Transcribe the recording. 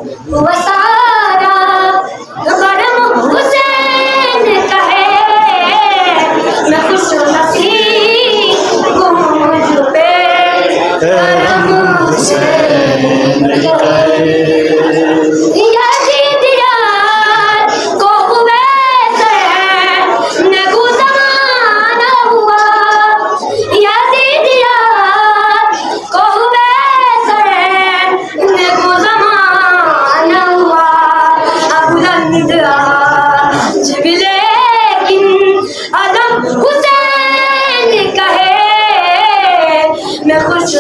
वो सारा करम हुसैन का है, मैं खुश नसीब हूँ मुझ पे करम हुसैन का है। यजीद यार को उवैस ने गुज़माना हुआ, यजीद यार को उवैस ने गुज़माना हुआ। बुलंद आज भी लेकिन अलम हुसैन का है, मैं खुश